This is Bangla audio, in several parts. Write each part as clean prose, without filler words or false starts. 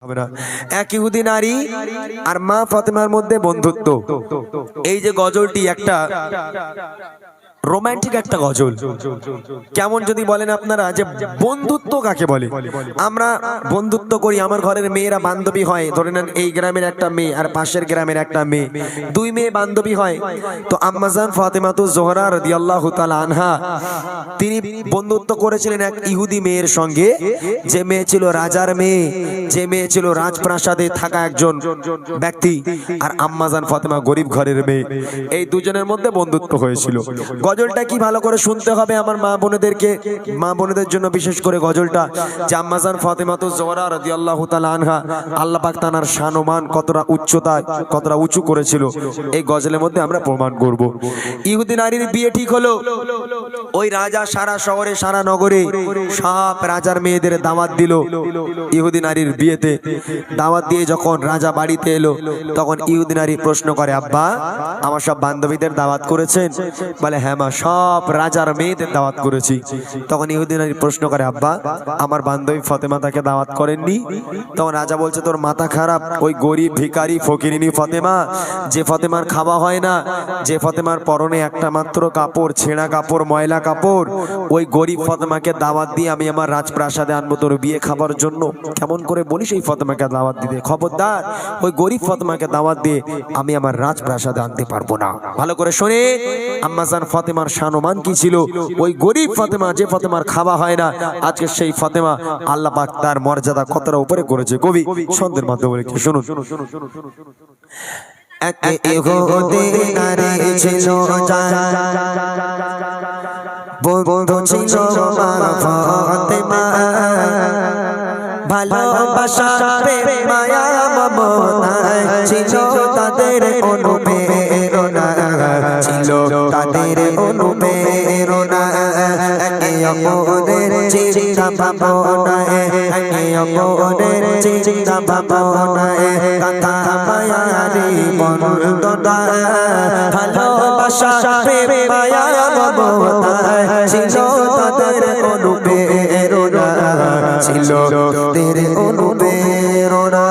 হবে না। এক ইহুদি নারী আর মা ফাতেমার মধ্যে বন্ধুত্ব। এই যে গজলটি একটা রোমান্টিক একটা গজল। কেমন যদি বলেন আপনারা যে বন্ধুত্ব কাকে বলে? আমরা বন্ধুত্ব করি, আমার ঘরের মেয়েরা বান্ধবী হয়, ধরে নেন এই গ্রামের একটা মেয়ে আর পাশের গ্রামের একটা মেয়ে, দুই মেয়ে বান্ধবী হয়। তো আম্মাজান ফাতেমাতুজ জোহরা রাদিয়াল্লাহু তাআলা আনহা তিনি বন্ধুত্ব করেছিলেন এক ইহুদি মেয়ের সঙ্গে, যে মেয়ে ছিল রাজার মেয়ে, যে মেয়ে ছিল রাজপ্রাসাদে থাকা একজন ব্যক্তি, আর আম্মাজান ফাতেমা গরিব ঘরের মেয়ে। এই দুজনের মধ্যে বন্ধুত্ব হয়েছিল। গজলটা কি ভালো করে শুনতে হবে আমার মা বোনেদেরকে, মা বোনেদের জন্য বিশেষ করে গজলটা, যে আম্মাজান ফাতেমাতুজ জোহরা রাদিয়াল্লাহু তাআলা আনহা আল্লাহ পাক তার শানমান কতটা উচ্চতায় কতটা উঁচু করেছিল, এই গজলের মধ্যে আমরা প্রমাণ করব। ইহুদি নারীর বিয়ে ঠিক হলো। ওই রাজা সারা শহরে সারা নগরে সব রাজার মেয়েদের দাওয়াত দিল। ইহুদি নারীর বিয়েতে দাওয়াত দিয়ে যখন রাজা বাড়িতে এলো, তখন ইহুদি নারী প্রশ্ন করে, আব্বা আমার সব বান্ধবীদের দাওয়াত করেছেন? বলে, হ্যাঁ মা, সব রাজার মেয়েদের দাওয়াত করেছি। তখন ইহুদি নারী প্রশ্ন করে, আব্বা আমার বান্ধবী ফাতেমা তাকে দাওয়াত করেননি? তখন রাজা বলছে, তোর মাথা খারাপ? ওই গরিব ভিখারি ফকিরিনী ফাতেমা, যে ফাতেমার খাওয়া হয় না, যে ফাতেমার পরনে একটা মাত্র কাপড়, ছেঁড়া কাপড়, ময়লা কাপড়, ওই গরিব ফাতেমাকে দাওয়াত দিয়ে আমি আমার রাজপ্রাসাদে আনবো তোর বিয়ে খাবার জন্য? কেমন করে বলিস এই ফাতেমাকে দাওয়াত দিতে? খবরদার, ওই গরিব ফাতেমাকে দাওয়াত দিয়ে আমি আমার রাজপ্রাসাদে আনতে পারবো না। ভালো করে শোনে, আম্মাজান ফাতেমার শানমান কি ছিল? ওই গরিব ফাতেমা, যে ফাতেমার খাওয়া হয় না, আজকে সেই ফাতেমা আল্লাহ পাক তার মর্যাদা কতটা উপরে করেছে। কবি ছন্দের মাধ্যমে বলে, শুনুন। এক ইহুদি নারী ছিল বন্ধু ছিল মা ফাতেমা, ভালোবাসা প্রেম মায়া মমতায় ছিল তাদের অনুপ্রেরণা, ছিল তাদের অনুপ্রেরণা। একে অপরের চিন্তা ভাবনায়, একে অপরের চিন্তা ভাবনায় কথা মায়ারি বন্ধনা, ভালোবাসা প্রেম মায়া মমতায় ছিল তাদের অনুপ্রেরণা, ছিল তাদের অনুপ্রেরণা।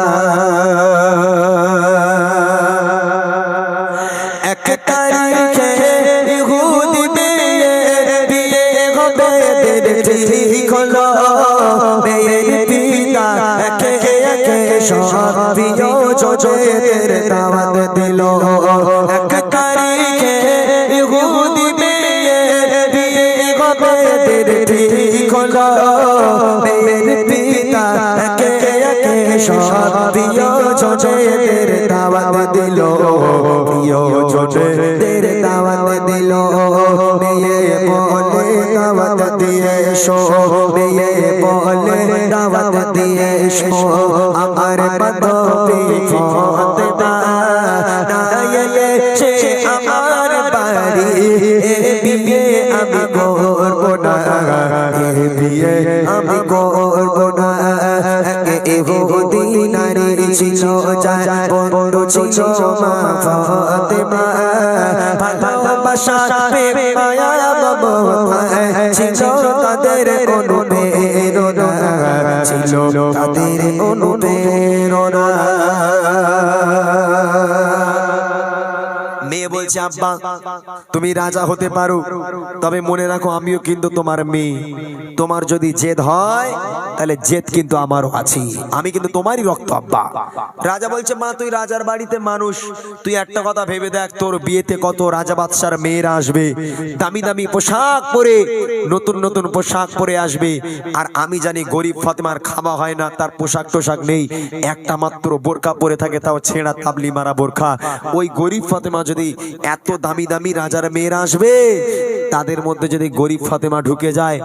এক তারিখে ইহুদি মেয়ের বিয়ে হবে, ঠিক হলো। মেয়ের পিতা একে একে সব প্রিয়জনদের দাওয়াত দিল। এক তারিখে ইহুদি মেয়ের বিয়ে হবে, ঠিক হলো। মেয়ের পিতা একে একে সব প্রিয়জনদের দাওয়াত দিল, প্রিয়জনদের দাওয়াত দিল। মেয়ে বলে দাওয়াত দিয়ে এসো, মেয়ে বলে দাওয়াত দিয়ে এসো, আমার বান্ধবী ফাতেমা না এলে সে আমার বাড়ি, এ বিয়ে আমি করব না, এ বিয়ে আমি করব না। ইহুদি নারী ছিল যার বন্ধু ছিল মা ফাতেমা, ভালোবাসা প্রেম মায়া মমতায় ছিল তাদের অনুপ্রেরণা, ছিল তাদের অনুপ্রেরণা। মেয়ে বলছে, আব্বা তুমি রাজা হতে পারো, তবে মনে রাখো আমিও কিন্তু তোমার মেয়ে। তোমার যদি জেদ হয় তাহলে জেদ কিন্তু আমারও আছে, আমি কিন্তু তোমারই রক্ত আব্বা। রাজা বলছে, মা তুই রাজার বাড়িতে মানুষ, তুই একটা কথা ভেবে দেখ, তোর বিয়েতে কত রাজা বাদশার মেয়েরা আসবে, দামি দামি পোশাক পরে, নতুন নতুন পোশাক পরে আসবে, আর আমি জানি গরিব ফাতেমার খাওয়া হয় না, তার পোশাক টোশাক নেই, একটা মাত্র বোরকা পরে থাকে, তাও ছেঁড়া তাবলি মারা বোরকা। ওই গরিব ফাতেমা যদি এত দামি দামি রাজার মেয়েরা আসবে, তাদের মধ্যে যদি গরিব ফাতেমা ঢুকে যায়,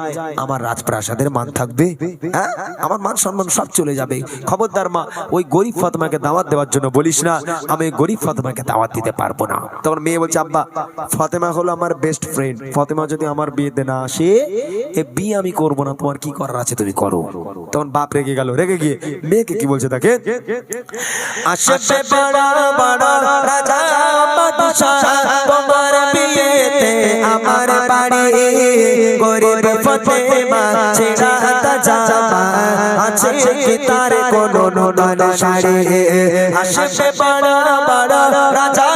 আমার রাজপ্রাসাদের মান থাকবে? হ্যাঁ, আমার মান সম্মান সব চলে যাবে। খবরদার মা, ওই গরিব ফাতেমাকে দাওয়াত দেওয়ার জন্য বলিস না, আমি গরিব ফাতেমাকে দাওয়াত দিতে পারবো না। তখন মেয়ে বলছে, আব্বা ফাতেমা হলো আমার বেস্ট ফ্রেন্ড, ফাতেমা যদি আমার বিয়েতে না আসে, এ বিয়ে আমি করবো না, তোমার কি করার আছে তুমি করো। তখন বাপ রেগে গেল, রেগে গিয়ে মেয়েকে কি বলছে তাকে, আসবে বড় বড় রাজা বাদশা, তোমার বিয়েতে আমার বাড়ি গরিব ফাতেমা ছেঁড়া জামা আছে কি তার কোনো নতুন শাড়ি আসবে বড় বড় রাজা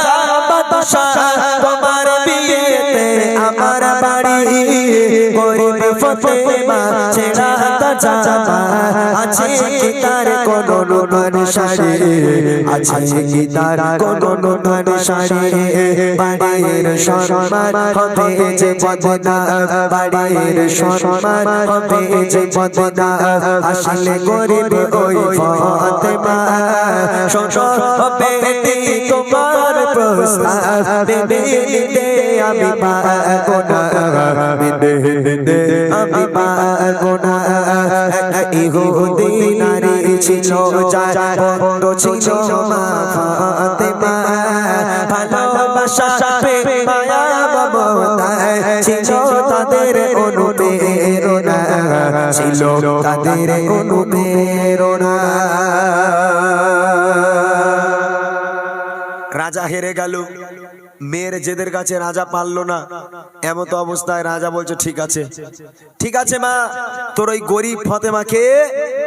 বাদশাহ তোমার বিয়েতে আমার বাড়ি গরিব ফাতেমা ছেঁড়া জামা আছে কি তার কোনো নতুন শাড়ি আছে কি তার কোনো নতুন শাড়ি বাড়ির সম্মান হবে যে বদনাম বাড়ির সম্মান হবে যে বদনাম আসলে গরিব ওই ফাতেমা শোনো হবে তোমার প্রস্তাব দেবে দিতে আমি পারবো না দিতে আমি পারবো না ইহুদি নারী ছিল যার বন্ধ ছিল মা ফাতেমা ভালোবাসা প্রেম মায়া মমতা ছিল তাদের অনুপ্রেরণা ছিল তাদের অনুপ্রেরণা রাজা হেরে গেল মেয়ের জেদের কাছে রাজা পারলো না এমত অবস্থায় রাজা বলছে ঠিক আছে মা তোর ওই গরিব ফাতেমাকে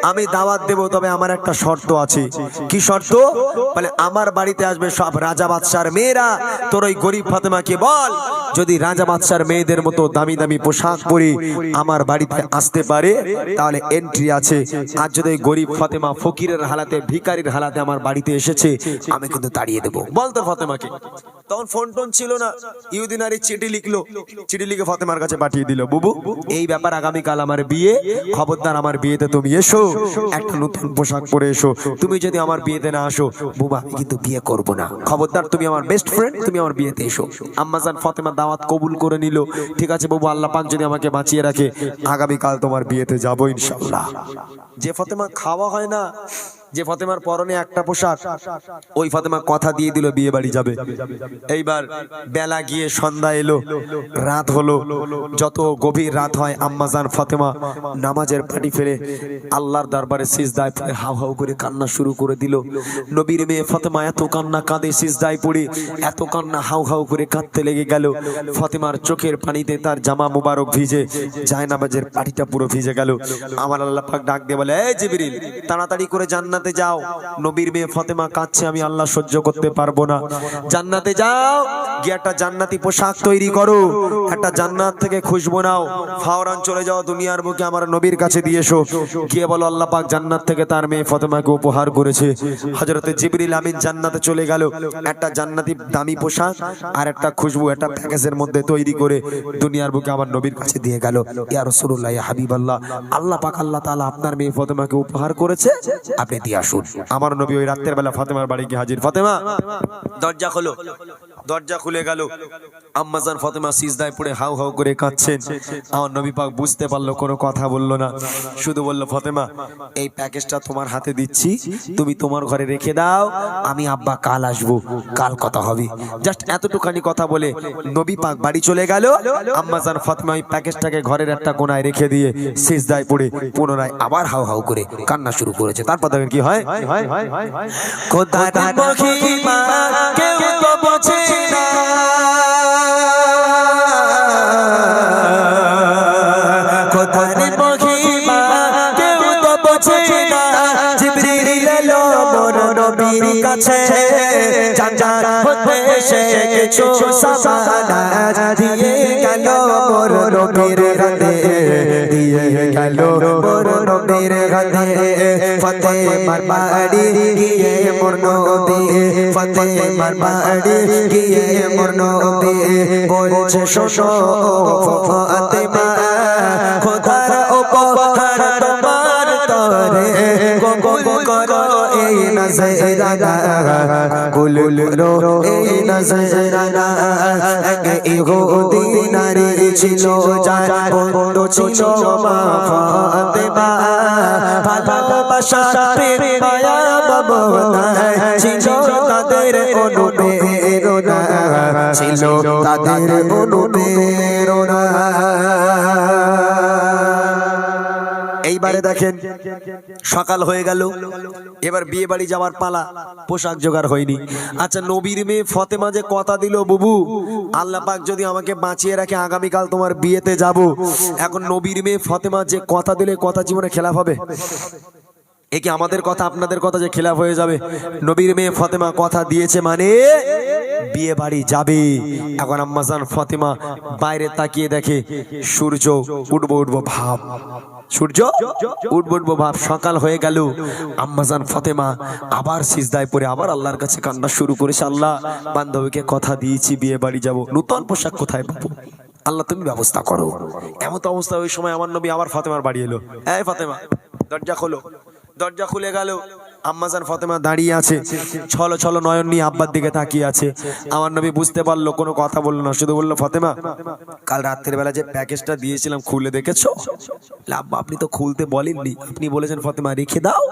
আমি দাওয়াত দেব তবে আমার একটা শর্ত আছে কি শর্ত বলে আমার বাড়িতে আসবে সব রাজা বাদশার মেয়েরা তোর ওই গরিব ফাতেমাকে বল যদি রাজা বাদশার মেয়েদের মতো দামি দামি পোশাক পরে আমার বাড়িতে আসতে পারে তাহলে এন্ট্রি আছে আর যদি গরিব ফাতেমা ফকিরের হালাতে ভিখারির হালাতে আমার বাড়িতে এসেছে আমি কিন্তু তাড়িয়ে দেব বল তোর ফাতেমাকে তখন ফোন টোন ছিল না ইহুদি নারী চিঠি লিখলো চিঠি লিখে ফাতেমার কাছে পাঠিয়ে দিল বুবু এই ব্যাপার আগামীকাল আমার বিয়ে খবরদার আমার বিয়েতে তুমি এসো একটা নতুন পোশাক পরে এসো তুমি যদি আমার বিয়েতে না আসো বুবা আমি কিন্তু বিয়ে করব না খবরদার তুমি আমার বেস্ট ফ্রেন্ড তুমি আমার বিয়েতে এসো আম্মাজান ফাতেমা দাওয়াত কবুল করে নিল ঠিক আছে বাবু আল্লাহ পাক যদি আমাকে বাঁচিয়ে রাখে আগামীকাল তোমার বিয়েতে যাবো ইনশাআল্লাহ যে ফাতেমা খাওয়া হয় না যে ফাতেমার পরনে একটা পোশাক ওই ফাতেমা কথা দিয়ে দিল বিয়ে বাড়ি যাবে এইবার বেলা গিয়ে সন্ধ্যা এলো রাত হলো যত গভীর রাত হয় আম্মাজান ফাতেমা নামাজের পাটি ফেলে আল্লাহর দরবারে সিজদায় পড়ে হাউ হাউ করে কান্না শুরু করে দিল নবীর মেয়ে ফাতেমা এত কান্না কাঁদে সিজদায় পড়ে এত কান্না হাউ হাউ করে কাঁদতে লেগে গেল ফাতেমার চোখের পানিতে তার জামা মুবারক ভিজে জায়নামাজের পাটিটা পুরো ভিজে গেল আমার আল্লাহ পাক ডাক দিয়ে বলে এই জিবরিল তাড়াতাড়ি করে জান্নাত যাও নবীর মেয়ে ফাতেমা কাঁদছে আমি আল্লাহ সহ্য করতে পারবো না জান্নাতে যাও গিয়ে একটা জান্নাতি পোশাক তৈরি করো একটা জান্নাত থেকে খুশবু নাও ফাওরান চলে যাও দুনিয়ার বুকে আমার নবীর কাছে দিয়ে এসো গিয়ে বলো আল্লাহ পাক জান্নাত থেকে তার মেয়ে ফাতেমাকে উপহার করেছে হযরতে জিবরিল আমিন জান্নাতে চলে গেল একটা জান্নাতি দামি পোশাক আর একটা খুশবু একটা প্যাকেজের মধ্যে তৈরি করে দুনিয়ার বুকে আমার নবীর কাছে দিয়ে গেল ইয়া রাসূলুল্লাহ ইয়া হাবিবাল্লাহ আল্লাহ পাক আল্লাহ তাআলা আপনার মেয়ে ফাতেমাকে উপহার করেছে আপনি দিয়ে আসুন আমার নবী ওই রাতের বেলা ফাতেমার বাড়ি গিয়ে হাজির ফাতেমা দরজা খোলো দরজা খুলে গেল আম্মাজান ফাতেমা সিজদায় পড়ে হাউ হাউ করে কাঁদছেন আমার নবী পাক বুঝতে পারলো কোনো কথা বললো না শুধু বলল ফাতেমা এই প্যাকেজটা তোমার হাতে দিচ্ছি তুমি তোমার ঘরে রেখে দাও আমি আব্বা কাল আসবো কাল কথা হবে জাস্ট এতটুখানি কথা বলে নবী পাক বাড়ি চলে গেল আম্মাজান ফাতেমা ওই প্যাকেজটাকে ঘরের একটা কোণায় রেখে দিয়ে সিজদায় পড়ে পুনরায় আবার হাউ হাউ করে কান্না শুরু করেছে তারপর দেখেন কি হয় খোদার মহিমা কেউ তো বোঝে না খোদার মহিমা কেউ তো বোঝে না জিবরিল এলো মোর নবীর কাছে জান্নাত হতে সে কিছু সামানাত দিয়ে গেল মোর নবীর হাতে দিয়ে গেল মোর নবীর হাতে ফাতেমার বাড়ি গিয়ে মোর নবী ফাতেমার বাড়ি গিয়ে মোর নবী বলছে শোনো ফাতেমা খোদার উপহার তোমার তরে কবুল করো এই নজরানা কবুল করো এই নজরানা ইহুদি নারী ছিল যার বন্ধ ছিল মা ফাতেমা ভালোবাসা প্রেম মায়া মমতা ছিল তাদের অনুপ্রেরণা ছিল তাদের অনুপ্রেরণা এইবারে দেখেন সকাল হয়ে গেল, এবার বিয়ে বাড়ি যাওয়ার পালা, পোশাক জোগাড় হয়নি। আচ্ছা নবীর মেয়ে ফতেমা যে কথা দিল, বুবু আল্লাহ পাক যদি আমাকে বাঁচিয়ে রাখে আগামীকাল তোমার বিয়েতে যাব, এখন নবীর মেয়ে ফতেমা যে কথা দিলে কথা জীবনে খেলাফ হবে? এ কি আমাদের কথা আপনাদের কথা যে খেলাফ হয়ে যাবে? নবীর মেয়ে ফতেমা কথা দিয়েছে মানে বিয়ে বাড়ি যাবে। এখন আম্মাজান ফতেমা বাইরে তাকিয়ে দেখে সূর্য উঠবো উঠবো ভাব, সূর্য উঠবো উঠবো ভাব। সকাল হয়ে গেল, আম্মাজান ফতেমা আবার সিজদায় পড়ে আবার আল্লাহর কাছে কান্না শুরু করেছে, আল্লাহ বান্ধবীকে কথা দিয়েছি বিয়ে বাড়ি যাব, নতুন পোশাক কোথায় পাবো? আল্লাহ তুমি ব্যবস্থা করো। এমন তো অবস্থা, ওই সময় আমার নবী আবার ফাতেমার বাড়ি এলো, এই ফাতেমা দরজা খোলো। দরজা খুলে গেল, আম্মাজান ফতেমা দাঁড়িয়ে আছে, ছলো ছলো নয়ন নিয়ে আব্বার দিকে তাকিয়ে আছে। আমার নবী বুঝতে পারলো, কোনো কথা বললো না, শুধু বললো ফতেমা কাল রাত্রের বেলা যে প্যাকেজটা দিয়েছিলাম খুলে দেখেছো? আব্বা আপনি তো খুলতে বলেননি, আপনি বলেছেন ফতেমা রেখে দাও,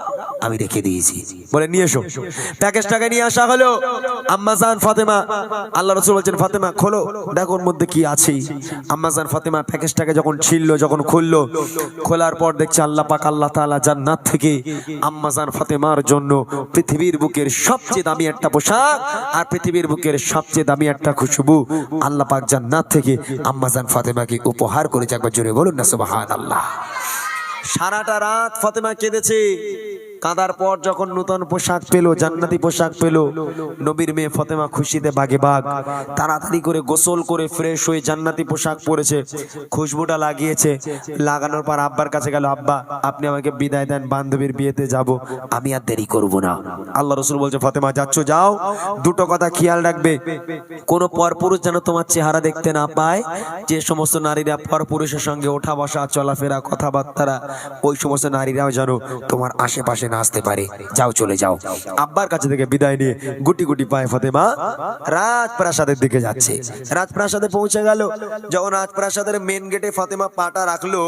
আমি রেখে দিয়েছি, বলে নিয়ে এসো। প্যাকেজটাকে নিয়ে আসা হলো, আম্মাজান ফতেমা, আল্লাহ রাসূল বলছেন ফতেমা খোলো দেখো ওর মধ্যে কি আছে। আম্মাজান ফতেমা প্যাকেজটাকে যখন ছিললো, যখন খুললো, খোলার পর দেখছে আল্লাহ পাক আল্লাহ তাআলা জান্নাত থেকে আম্মাজান ফতেমার জন্য পৃথিবীর বুকের সবচেয়ে দামি একটা পোশাক আর পৃথিবীর বুকের সবচেয়ে দামি একটা খুশবু আল্লাহ পাক জান্নাত থেকে আম্মাজান ফতেমাকে উপহার করেছে। একবার জোরে বলুন না সুবহানাল্লাহ। সারাটা রাত ফতেমা কেঁদেছে, কাঁদার পর যখন নতুন পোশাক পেল, জান্নাতি পোশাক পেল, নবীর মেয়ে ফতেমা খুশিতে বাগে বাগ, তাড়াতাড়ি করে গোসল করে ফ্রেশ হয়ে জান্নাতি পোশাক পরেছে, খুশবুটা লাগিয়েছে। লাগানোর পর আব্বার কাছে গেল, আব্বা আপনি আমাকে বিদায় দেন, বান্ধবীর বিয়েতে যাব, আমি আর দেরি করব না। আল্লাহ রাসূল বলছে ফতেমা যাচ্ছ যাও, দুটো কথা খেয়াল রাখবে, কোন পরপুরুষ যেন তোমার চেহারা দেখতে না পায়। যে সমস্ত নারীরা পরপুরুষের সঙ্গে ওঠা বসা চলাফেরা কথাবার্তা, ওই সমস্ত নারীরাও যেন তোমার আশেপাশে না আসতে পারে, যাও চলে যাও। আব্বার কাছে থেকে বিদায় নিয়ে গুটি গুটি পায়ে ফতেমা রাজপ্রাসাদের দিকে যাচ্ছে। রাজপ্রাসাদে পৌঁছে গেল, যখন রাজপ্রাসাদের মেন গেটে ফতেমা পাটা রাখলো,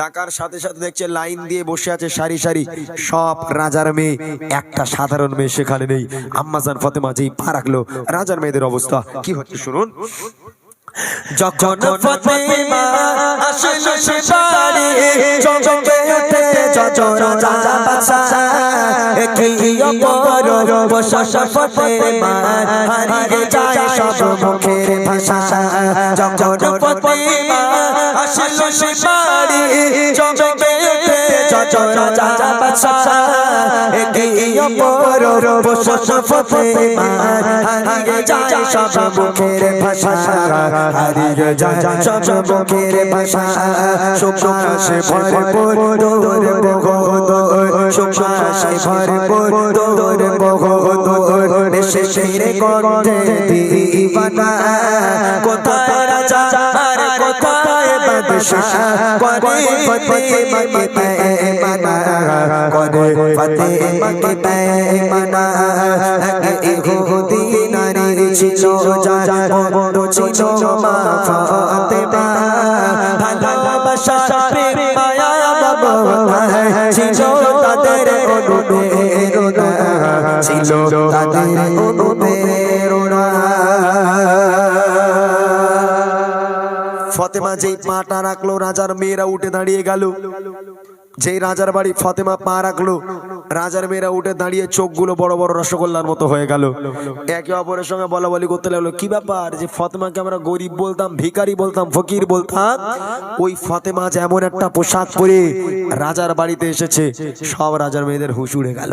রাখার সাথে সাথে দেখছে লাইন দিয়ে বসে আছে সারি সারি সব রাজার মেয়ে, একটা সাধারণ মেয়ে সেখানে নেই। আম্মাজান ফতেমা যেই পা রাখলো, রাজার মেয়েদের অবস্থা কি হচ্ছে শুনুন। যখন ফতেমা আসলো সে বাড়ি, চমকে ওঠে যজন রাজা বাদশা, কি অপরূপ পোশাক ফতেমা, হারিয়ে যায় সব মুখের ভাষা। যখন ফতেমা আসলো সে বাড়ি, চমকে ওঠে যজন রাজা বাদশা, কি অপরূপ পোশাক ফতেমা, হারিয়ে যায় সব মুখের ভাষা, হারিয়ে যায় সব মুখের ভাষা। সুবাসে ভরপুর তোর বগদর, সুবাসে ভরপুর তোর বগদর, শেষের গন্ধে দিবানা, কোথায় রাজা আর কোথায় বাদশা, করে ফতেমাকে বেঈমানা, করে ফতেমাকে বেঈমানা। ইহুদি নারী ছিল যার বড় ছিল মা ফাতেমা, ভালোবাসা প্রেম মায়া মমতা ছিল তাদের অনুপ্রেরণা, ছিল তাদের অনুপ্রেরণা। ফতেমা যেই পাটা রাখলো, রাজার মেয়েরা উঠে দাঁড়িয়ে গেল। যেই রাজার বাড়ি ফতেমা পা রাখলো, রাজার মেয়েরা উঠে দাঁড়িয়ে চোখগুলো বড় বড় রসগোল্লার মতো হয়ে গেল। একে অপরের সঙ্গে বলা বলি করতে লাগলো, কি ব্যাপার যে ফতেমাকে আমরা গরিব বলতাম, ভিখারি বলতাম, ফকির বলতাম, ওই ফতেমা যে এমন একটা পোশাক পরে রাজার বাড়িতে এসেছে, সব রাজার মেয়েদের হুঁশ উড়ে গেল।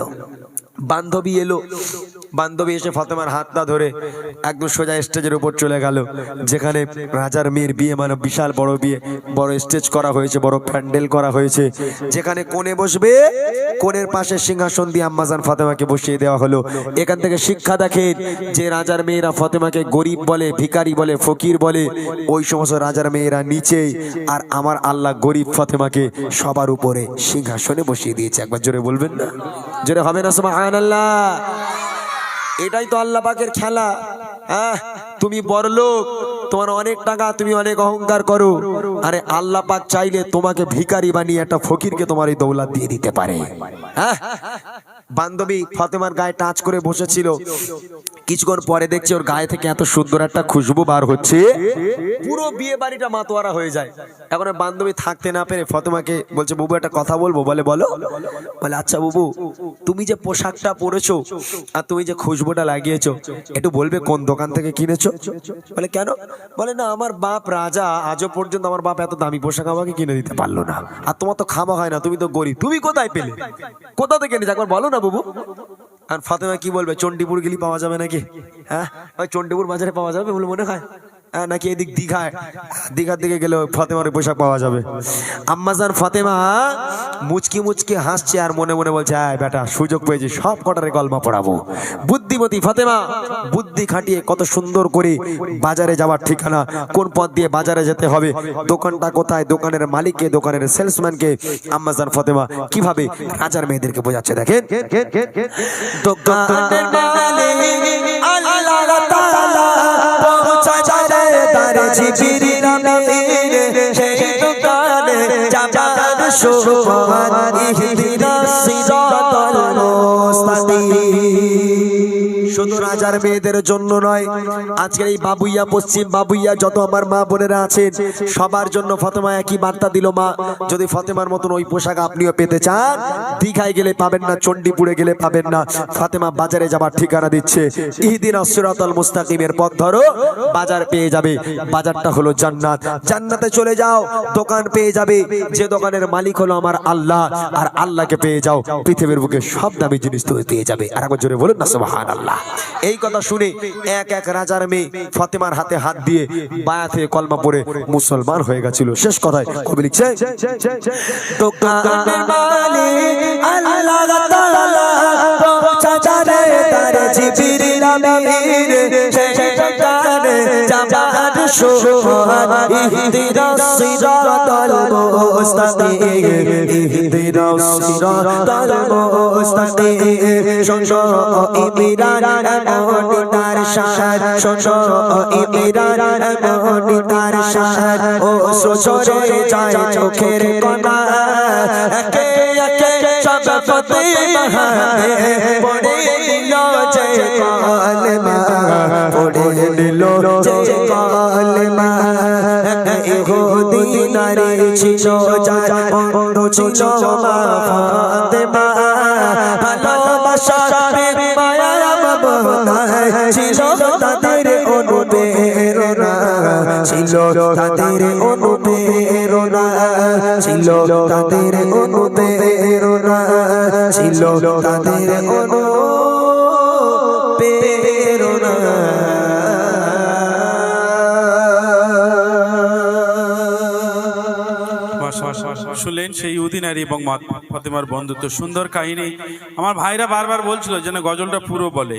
বান্ধবী এলো, বান্ধবী এসে ফতেমার হাতটা ধরে একদম সোজা স্টেজের উপর চলে গেল, যেখানে রাজার মেয়ের বিয়ে, মানে বিশাল বড় বিয়ে, বড় স্টেজ করা হয়েছে, বড় প্যান্ডেল করা হয়েছে, যেখানে কোণে বসবে, কোণের পাশে সিংহাসন দিয়ে আম্মাজান ফতেমাকে বসিয়ে দেওয়া হলো। এখান থেকে শিক্ষা দেখেন, যে রাজার মেয়েরা ফতেমাকে গরিব বলে, ভিখারি বলে, ফকির বলে, ওই সমস্ত রাজার মেয়েরা নিচে, আর আমার আল্লাহ গরিব ফতেমাকে সবার উপরে সিংহাসনে বসিয়ে দিয়েছে। একবার জোরে বলবেন না? জোরে হবে না সুবহানাল্লাহ? এটাই তো আল্লাহ পাকের খেলা। তুমি বড়লোক, তোমার অনেক টাকা, তুমি অনেক অহংকার করো, আরে আল্লাহ পাক চাইলে তোমাকে ভিখারি বানিয়ে একটা ফকিরকে তোমার এই দৌলত দিয়ে দিতে পারে। বান্ধবী ফাতেমার গায়ে টাচ করে বসেছিল, কিছুক্ষণ পরে দেখছি ওর গায়ে থেকে এত সুন্দর একটা খুশবু বার হচ্ছে, পুরো বিয়ে বাড়িটা মাতোয়ারা হয়ে যায়। এখন ওর বান্ধবী থাকতে না পেরে ফাতেমাকে বলছে, বুবু একটা কথা বলবো। বলে বলো। বলে আচ্ছা বুবু, তুমি যে পোশাকটা পরেছো আর তুমি যে খুশবুটা লাগিয়েছো, একটু বলবে কোন দোকান থেকে কিনেছো? বলে কেন? বলে না, আমার বাপ রাজা, আজও পর্যন্ত আমার বাপ এত দামি পোশাক আমাকে কিনে দিতে পারলো না, আর তোমার তো খামা হয় না, তুমি তো গরিব, তুমি কোথায় পেলে, কোথা থেকে এনেছো একবার বলো না বুবু। আর ফাতেমা কি বলবে, চণ্ডীপুর গেলি পাওয়া যাবে নাকি? হ্যাঁ, ওই চণ্ডীপুর বাজারে পাওয়া যাবে বলে মনে হয়? নাকি এদিক দীঘার দিকে গেলে ফাতেমার পোশাক পাওয়া যাবে? আম্মাজান ফাতেমা মুচকি মুচকি হাসছে আর মনে মনে বলছে, আয় বেটা, সুযোগ পেয়েছি, সব কটারে কলমা পড়াবো। বুদ্ধিমতী ফাতেমা বুদ্ধি খাটিয়ে কত সুন্দর করে বাজারে যাওয়ার ঠিকানা, কোন পথ দিয়ে বাজারে যেতে হবে, দোকানটা কোথায়, দোকানের মালিককে, দোকানের সেলসম্যানকে আম্মাজান ফাতেমা কিভাবে রাজার মেয়েদেরকে বোঝাচ্ছে দেখেন। দোকানের মালিক আল্লাহ তাআলা পৌঁছায় তারে জিবরিল আমিন, সেই দোকানে যাবার সময় ইহদিনাস সিরাতাল মুস্তাকিম। শুধু রাজার মেয়েদের জন্য নয়, আজকের এই বাবুইয়া, পশ্চিম বাবুইয়া যত আমার মা বোনেরা আছেন, সবার জন্য ফাতেমা একই বার্তা দিল। মা, যদি ফাতেমার মতন ওই পোশাক আপনিও পেতে চান, দীঘায় গেলে পাবেন না, চণ্ডীপুরে গেলে পাবেন না, ফাতেমা বাজারে যাবার ঠিকানা দিচ্ছে। ইহদিনাস সিরাতাল মুস্তাকিমের পথ ধরো, বাজার পেয়ে যাবে। বাজারটা হলো জান্নাত। জান্নাতে চলে যাও, দোকান পেয়ে যাবে, যে দোকানের মালিক হলো আমার আল্লাহ, আর আল্লাহকে পেয়ে যাও, পৃথিবীর বুকে সব দামি জিনিস তুমি পেয়ে যাবে। আর একবার জোরে বলুন না সুবহানাল্লাহ। এই কথা শুনে এক এক রাজার মেয়ে ফাতেমার হাতে হাত দিয়ে বায়াত হয়ে কলমা পড়ে মুসলমান হয়ে গেছিল। শেষ কথায় কবি লিখছে, দোকানের মালিক আল্লাহ তাআলা পৌঁছায় তারে জিবরিল আমিন, সেই দোকানে যাবার সময় ইহদিনাস সিরাতাল মুস্তাকিম, ইহদিনাস সিরাতাল মুস্তাকিম। শোনো ইমরান এমন তার শান, শোনো ইমরান এমন তার শান, ও সরে যায় চোখের কোনা, একে একে সব ফাতেমা পড়ে নিল যে কলমা, পড়ে নিল যে কলমা। ইহুদি নারী ছিল যার বন্ধ ছিল মা ফাতেমা, ভালোবাসা মায়া মমতায় ছিল তাদের অনুপ্রেরণা, ছিল তাদের অনুপ্রেরণা, ছিল তাদের অনুপ্রেরণা, ছিল তাদের অনুপ্রেরণা। শুনলেন সেই ইহুদি নারী এবং ফাতেমার বন্ধুত্ব, সুন্দর কাহিনী। আমার ভাইরা বারবার বলছিল যেন গজলটা পুরো বলে।